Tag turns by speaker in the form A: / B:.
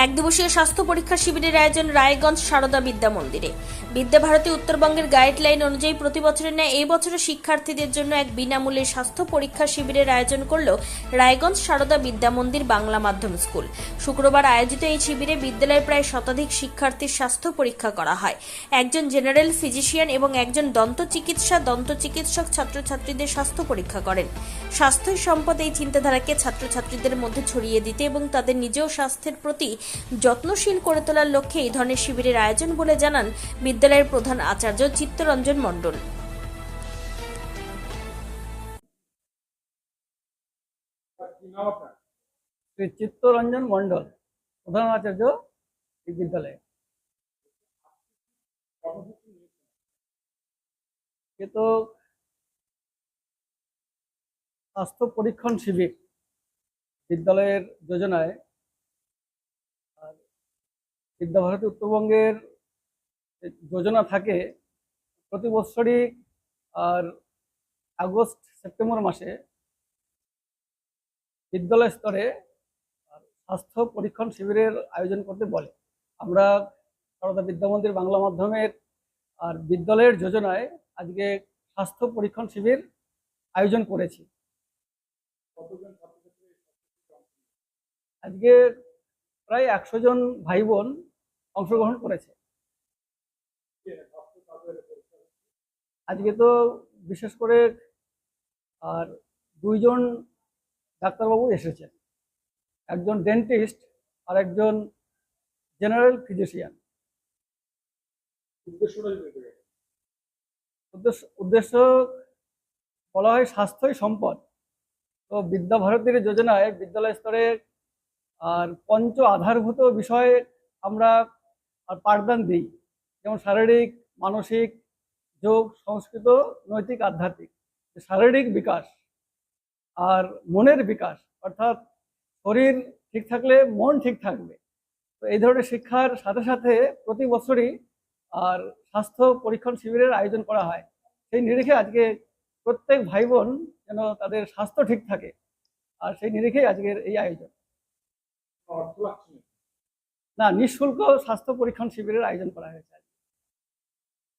A: এক দিবসীয় স্বাস্থ্য পরীক্ষা শিবিরের আয়োজন রায়গঞ্জ সারদা বিদ্যা মন্দিরে। বিদ্যাভারতী উত্তরবঙ্গের গাইডলাইন অনুযায়ী প্রতি বছরের ন্যায় এই বছরও শিক্ষার্থীদের জন্য এক বিনামূল্যে স্বাস্থ্য পরীক্ষা শিবিরের আয়োজন করল রায়গঞ্জ সারদা বিদ্যা মন্দির বাংলা মাধ্যম স্কুল। শুক্রবার আয়োজিত এই শিবিরে বিদ্যালয়ের প্রায় শতাধিক শিক্ষার্থীর স্বাস্থ্য পরীক্ষা করা হয়। একজন জেনারেল ফিজিশিয়ান এবং একজন দন্ত চিকিৎসক ছাত্রছাত্রীদের স্বাস্থ্য পরীক্ষা করেন। স্বাস্থ্যই সম্পদ এই চিন্তাধারাকে ছাত্রছাত্রীদের মধ্যে ছড়িয়ে দিতে এবং তাদের নিজেও স্বাস্থ্যের প্রতি যত্নশীল করে তোলার লক্ষ্যে এই ধরনের শিবিরের আয়োজন বলে জানান বিদ্যালয়ের প্রধান আচার্য চিত্তরঞ্জন মণ্ডল।
B: শ্রী চিত্তরঞ্জন মণ্ডল, প্রধান আচার্য এই বিদ্যালয়ে। তো স্বাস্থ্য পরীক্ষণ শিবির বিদ্যালয়ের যোজনায় আর বিদ্যাভারতী উত্তরবঙ্গের যোজনা থাকে প্রতি বছরই আর আগস্ট সেপ্টেম্বর মাসে বিদ্যালয় স্তরে স্বাস্থ্য পরীক্ষণ শিবিরের আয়োজন করতে বলে। আমরা সারদা বিদ্যা মন্দির বাংলা মাধ্যমের আর বিদ্যালয়ের যোজনায় আজকে স্বাস্থ্য পরীক্ষণ শিবির আয়োজন করেছি। আজকে প্রায় 100 জন ভাই বোন অংশগ্রহণ করেছে। আজকে তো বিশেষ করে আর 2 জন ডাক্তারবাবু এসেছেন, একজন ডেন্টিস্ট আর একজন জেনারেল ফিজিশিয়ান। উদ্দেশ্য বলা হয় স্বাস্থ্যই সম্পদ। তো বিদ্যাভারতীর যোজনায় বিদ্যালয় স্তরে আর পঞ্চ আধারভূত বিষয়ে আমরা আর পাঠদান দিই, যেমন শারীরিক, মানসিক, যোগ, সংস্কৃত, নৈতিক, আধ্যাত্মিক। শারীরিক বিকাশ আর মনের বিকাশ, অর্থাৎ শরীর ঠিক থাকলে মন ঠিক থাকবে। তো এই ধরনের শিক্ষার সাথে সাথে প্রতি বছরই আর স্বাস্থ্য পরীক্ষণ শিবিরের আয়োজন করা হয়। সেই নিরিখে আজকে প্রত্যেক ভাই বোন যেন তাদের স্বাস্থ্য ঠিক থাকে, আর সেই নিরিখেই আজকের এই আয়োজন। না, নিঃশুল্ক স্বাস্থ্য পরীক্ষণ শিবিরের আয়োজন করা হয়েছে।